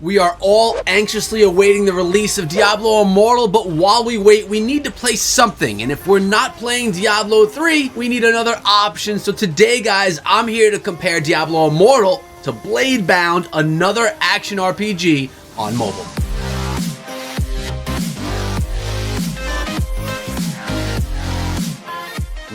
We are all anxiously awaiting the release of Diablo Immortal, but while we wait, we need to play something. And if we're not playing Diablo 3, we need another option. So today, guys, I'm here to compare Diablo Immortal to Blade Bound, another action RPG on mobile.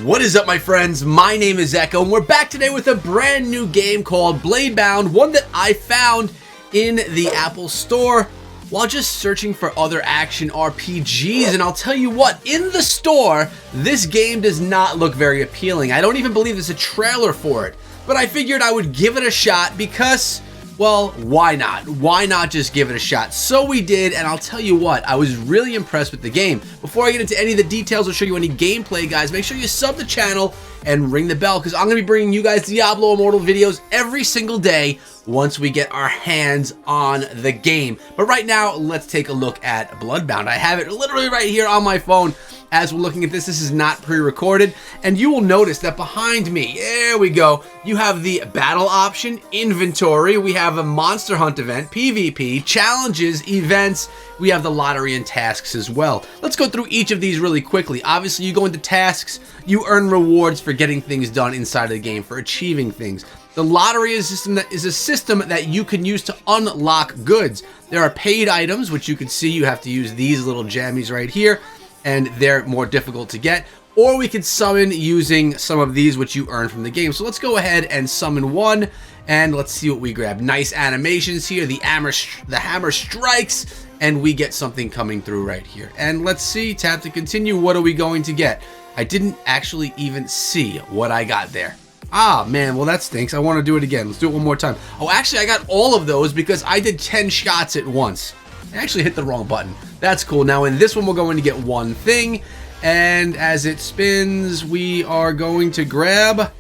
What is up, my friends? My name is Echo, and we're back today with a brand new game called Blade Bound, one that I found in the Apple Store while just searching for other action RPGs. And I'll tell you what, in the store, this game does not look very appealing. I don't even believe there's a trailer for it, but I figured I would give it a shot because, well, why not? Why not just give it a shot? So we did, and I'll tell you what, I was really impressed with the game. Before I get into any of the details or show you any gameplay, guys, make sure you sub the channel and ring the bell, because I'm going to be bringing you guys Diablo Immortal videos every single day once we get our hands on the game. But right now, let's take a look at Bladebound. I have it literally right here on my phone. As we're looking at this, this is not pre-recorded, and you will notice that behind me, there we go, you have the battle option, inventory, we have a monster hunt event, PvP, challenges, events, we have the lottery and tasks as well. Let's go through each of these really quickly. Obviously, you go into tasks, you earn rewards for getting things done inside of the game, for achieving things. The lottery is a system that you can use to unlock goods. There are paid items, which you can see you have to use these little jammies right here, and they're more difficult to get, or we could summon using some of these which you earn from the game. So let's go ahead and summon one, and let's see what we grab. Nice animations here, the hammer strikes, and we get something coming through right here. And let's see, tap to continue. What are we going to get? I didn't actually even see what I got there. Ah, man, well, that stinks. I want to do it again. Let's do it one more time. Oh, actually, I got all of those because I did 10 shots at once. I actually hit the wrong button. That's cool. Now, in this one, we're going to get one thing, and as it spins, we are going to grab,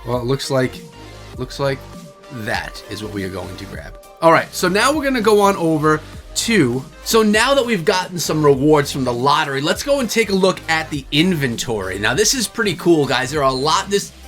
well, it looks like that is what we are going to grab. All right, so now we're going to go on over to, so now that we've gotten some rewards from the lottery, let's go and take a look at the inventory. Now, this is pretty cool, guys. There are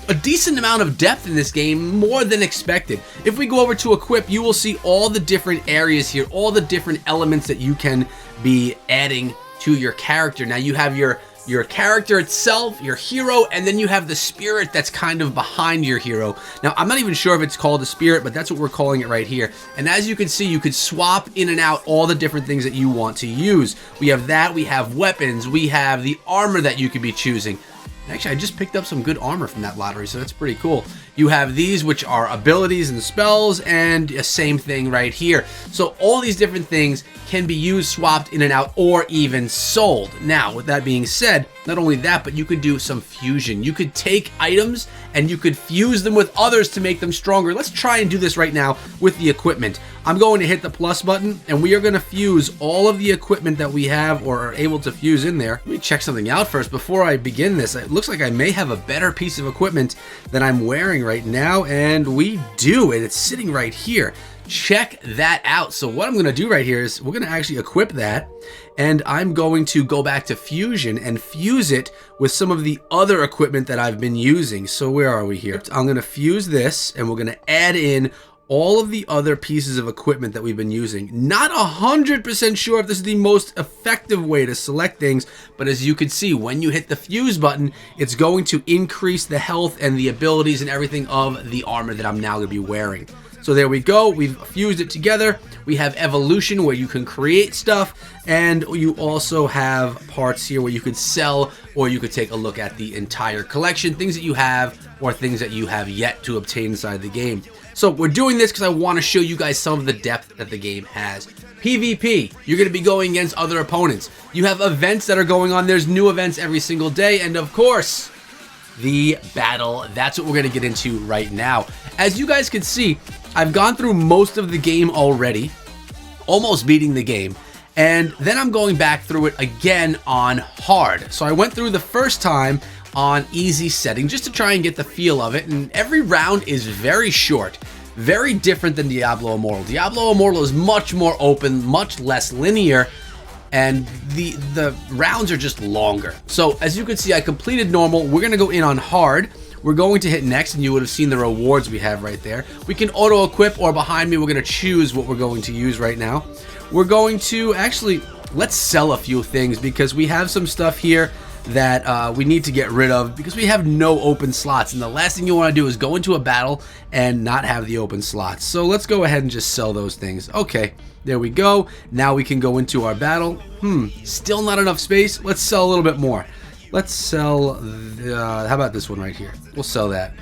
a decent amount of depth in this game, more than expected. If we go over to equip, you will see all the different areas here, all the different elements that you can be adding to your character. Now you have your character itself, your hero, and then you have the spirit that's kind of behind your hero. Now, I'm not even sure if it's called a spirit, but that's what we're calling it right here. And as you can see, you could swap in and out all the different things that you want to use. We have that, we have weapons, we have the armor that you could be choosing. Actually, I just picked up some good armor from that lottery, so that's pretty cool. You have these, which are abilities and spells, and the same thing right here. So all these different things can be used, swapped in and out, or even sold. Now, with that being said, not only that, but you could do some fusion. You could take items and you could fuse them with others to make them stronger. Let's try and do this right now with the equipment. I'm going to hit the plus button, and we are going to fuse all of the equipment that we have or are able to fuse in there. Let me check something out first before I begin this. It looks like I may have a better piece of equipment than I'm wearing right now, and we do, and it's sitting right here. Check that out. So what I'm going to do right here is we're going to actually equip that, and I'm going to go back to fusion and fuse it with some of the other equipment that I've been using. So where are we here? I'm going to fuse this, and we're going to add in all of the other pieces of equipment that we've been using. Not 100% sure if this is the most effective way to select things, but as you can see, when you hit the fuse button, it's going to increase the health and the abilities and everything of the armor that I'm now going to be wearing. So there we go, we've fused it together. We have evolution, where you can create stuff, and you also have parts here where you could sell, or you could take a look at the entire collection, things that you have or things that you have yet to obtain inside the game. So we're doing this because I want to show you guys some of the depth that the game has. PvP, you're going to be going against other opponents. You have events that are going on. There's new events every single day, and of course, the battle. That's what we're going to get into right now. As you guys can see, I've gone through most of the game already, almost beating the game, and then I'm going back through it again on hard. So I went through the first time on easy setting just to try and get the feel of it, and every round is very short, very different than Diablo Immortal. Diablo Immortal is much more open, much less linear, and the rounds are just longer. So as you can see, I completed normal. We're gonna go in on hard. we're going to hit next, and you would have seen the rewards we have right there. We can auto-equip, or behind me, we're going to choose what we're going to use right now. We're going to actually, let's sell a few things, because we have some stuff here that we need to get rid of because we have no open slots, and the last thing you want to do is go into a battle and not have the open slots. So let's go ahead and just sell those things. Okay, there we go. Now we can go into our battle. Still not enough space. Let's sell a little bit more. Let's sell how about this one right here? We'll sell that.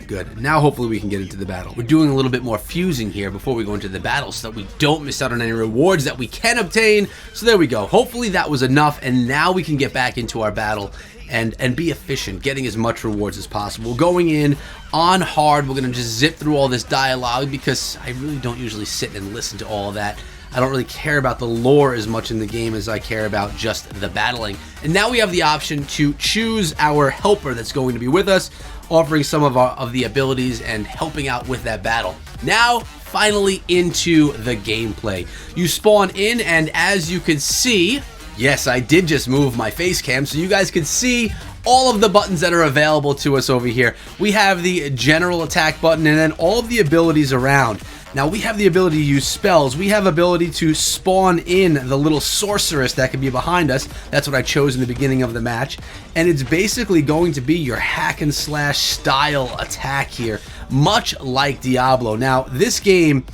Good. Now hopefully we can get into the battle. We're doing a little bit more fusing here before we go into the battle so that we don't miss out on any rewards that we can obtain. So there we go. Hopefully that was enough, and now we can get back into our battle and be efficient, getting as much rewards as possible. Going in on hard, we're going to just zip through all this dialogue because I really don't usually sit and listen to all of that. I don't really care about the lore as much in the game as I care about just the battling. And now we have the option to choose our helper that's going to be with us, offering some of the abilities and helping out with that battle. Now, finally into the gameplay. You spawn in, and as you can see, yes, I did just move my face cam so you guys can see all of the buttons that are available to us over here. We have the general attack button and then all of the abilities around. Now we have the ability to use spells. We have ability to spawn in the little sorceress that can be behind us. That's what I chose in the beginning of the match. And it's basically going to be your hack and slash style attack here, much like Diablo. Now this game,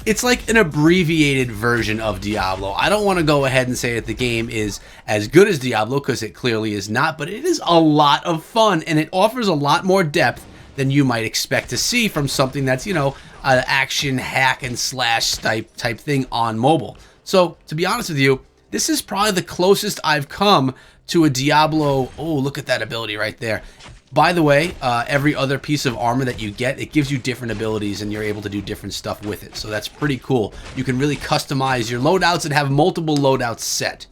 it's like an abbreviated version of Diablo. I don't want to go ahead and say that the game is as good as Diablo, because it clearly is not, but it is a lot of fun, and it offers a lot more depth than you might expect to see from something that's, you know, an action hack and slash type thing on mobile. So, to be honest with you, this is probably the closest I've come to a Diablo. Oh, look at that ability right there. By the way, every other piece of armor that you get, it gives you different abilities and you're able to do different stuff with it. So that's pretty cool. You can really customize your loadouts and have multiple loadouts set.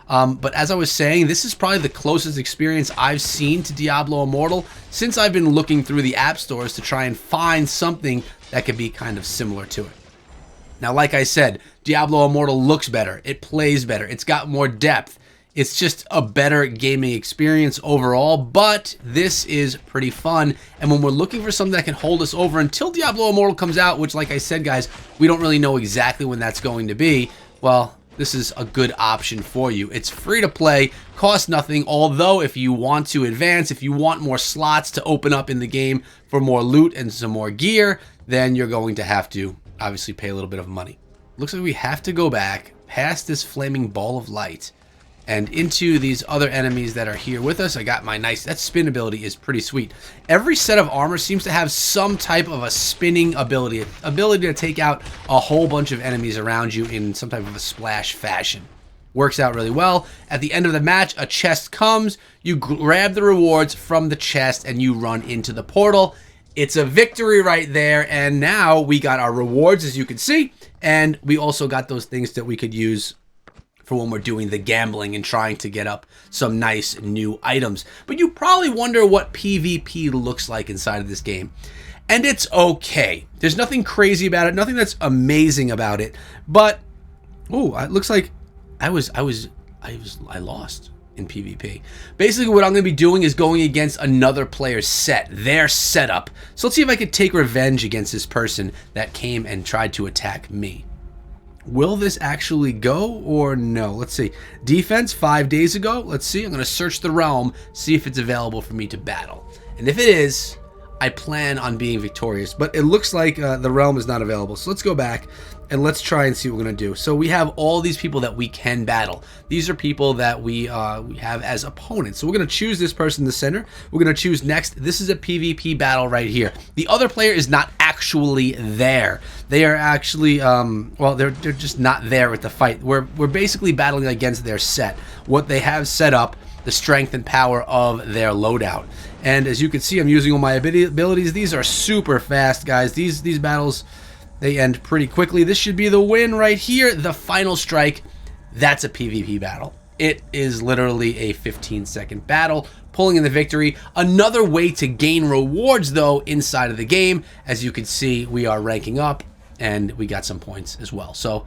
But as I was saying, this is probably the closest experience I've seen to Diablo Immortal since I've been looking through the app stores to try and find something that could be kind of similar to it. Now, like I said, Diablo Immortal looks better. It plays better. It's got more depth. It's just a better gaming experience overall, but this is pretty fun. And when we're looking for something that can hold us over until Diablo Immortal comes out, which, like I said, guys, we don't really know exactly when that's going to be, well, this is a good option for you. It's free to play, costs nothing, although if you want to advance, if you want more slots to open up in the game for more loot and some more gear, then you're going to have to obviously pay a little bit of money. Looks like we have to go back past this flaming ball of light and into these other enemies that are here with us. I got my nice, that spin ability is pretty sweet. Every set of armor seems to have some type of a spinning ability to take out a whole bunch of enemies around you in some type of a splash fashion. Works out really well. At the end of the match, a chest comes, you grab the rewards from the chest and you run into the portal. It's a victory right there, and now we got our rewards, as you can see, and we also got those things that we could use for when we're doing the gambling and trying to get up some nice new items. But you probably wonder what PvP looks like inside of this game. And it's okay. There's nothing crazy about it, nothing that's amazing about it. But oh, it looks like I lost in PvP. Basically what I'm going to be doing is going against another player's set, their setup. So let's see if I could take revenge against this person that came and tried to attack me. Will this actually go or no? Let's see. Defense 5 days ago. Let's see. I'm going to search the realm, see if it's available for me to battle. And if it is, I plan on being victorious. But it looks like the realm is not available. So let's go back and let's try and see what we're going to do. So we have all these people that we can battle. These are people that we have as opponents. So we're going to choose this person in the center. We're going to choose next. This is a PvP battle right here. The other player is not actually there. They are actually, well, they're just not there with the fight. We're basically battling against their set. What they have set up, the strength and power of their loadout. And as you can see, I'm using all my abilities. These are super fast, guys. These battles, they end pretty quickly. This should be the win right here. The final strike, that's a PvP battle. It is literally a 15-second battle, pulling in the victory. Another way to gain rewards, though, inside of the game. As you can see, we are ranking up, and we got some points as well. So,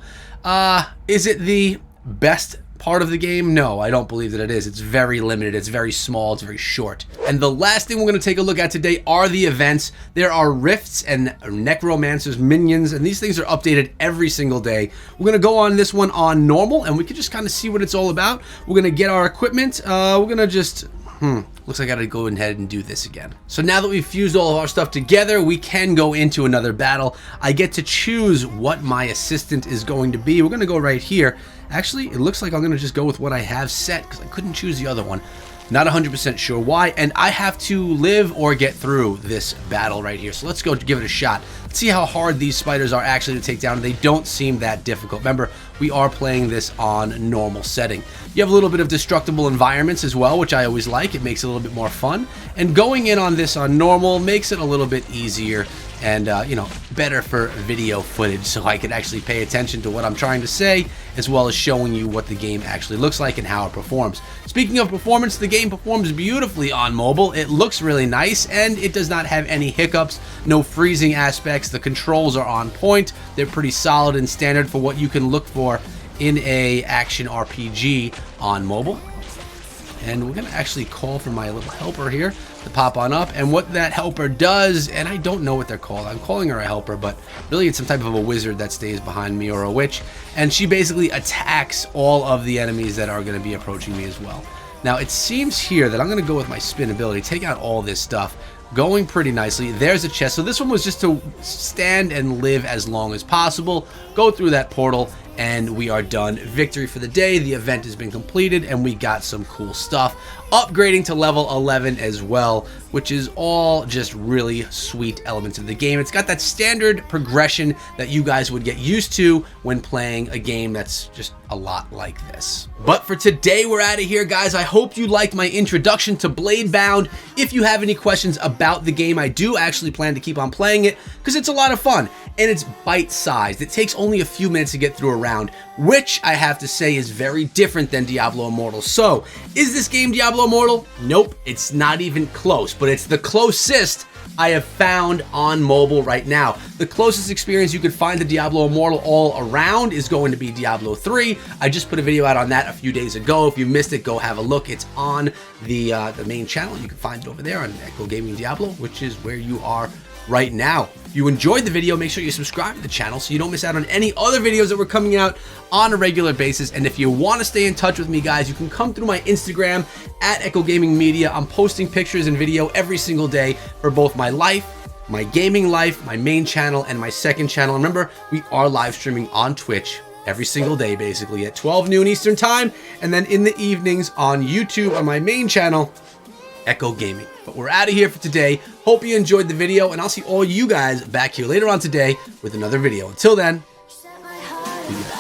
is it the best part of the game? No, I don't believe that it is. It's very limited, it's very small, it's very short. And the last thing we're going to take a look at today are the events. There are rifts and necromancers minions, and these things are updated every single day. We're going to go on this one on normal, and we can just kind of see what it's all about. We're going to get our equipment. We're going to just... looks like I gotta go ahead and do this again. So now that we've fused all of our stuff together, we can go into another battle. I get to choose what my assistant is going to be. We're gonna go right here. Actually, it looks like I'm gonna just go with what I have set because I couldn't choose the other one. Not 100% sure why, and I have to live or get through this battle right here. So let's go give it a shot. Let's see how hard these spiders are actually to take down. They don't seem that difficult. Remember, we are playing this on normal setting. You have a little bit of destructible environments as well, which I always like. It makes it a little bit more fun. And going in on this on normal makes it a little bit easier and, you know, better for video footage so I can actually pay attention to what I'm trying to say, as well as showing you what the game actually looks like and how it performs. Speaking of performance, the game performs beautifully on mobile. It looks really nice, and it does not have any hiccups, no freezing aspects. The controls are on point. They're pretty solid and standard for what you can look for in a action RPG on mobile. And we're gonna actually call for my little helper here to pop on up, and what that helper does, and I don't know what they're called, I'm calling her a helper, but really it's some type of a wizard that stays behind me, or a witch, and she basically attacks all of the enemies that are gonna be approaching me as well. Now it seems here that I'm gonna go with my spin ability, take out all this stuff, going pretty nicely. There's a chest, so this one was just to stand and live as long as possible, go through that portal, and we are done. Victory for the day. The event has been completed, and we got some cool stuff. Upgrading to level 11 as well, which is all just really sweet elements of the game. It's got that standard progression that you guys would get used to when playing a game that's just a lot like this. But for today, we're out of here, guys. I hope you liked my introduction to Bladebound. If you have any questions about the game, I do actually plan to keep on playing it because it's a lot of fun, and it's bite-sized. It takes only a few minutes to get through a round, which I have to say is very different than Diablo Immortal. So, is this game Diablo Immortal? Nope, it's not even close, but it's the closest I have found on mobile right now. The closest experience you could find to Diablo Immortal all around is going to be Diablo 3. I just put a video out on that a few days ago. If you missed it, go have a look. It's on the main channel. You can find it over there on Echo Gaming Diablo, which is where you are right now. If you enjoyed the video, make sure you subscribe to the channel so you don't miss out on any other videos that we're coming out on a regular basis. And if you want to stay in touch with me, guys, you can come through my Instagram at Echo Gaming Media. I'm posting pictures and video every single day for both my life, my gaming life, my main channel, and my second channel. And remember, we are live streaming on Twitch every single day, basically at 12 noon Eastern time, and then in the evenings on YouTube on my main channel, Echo Gaming. But we're out of here for today. Hope you enjoyed the video, and I'll see all you guys back here later on today with another video. Until then, be back.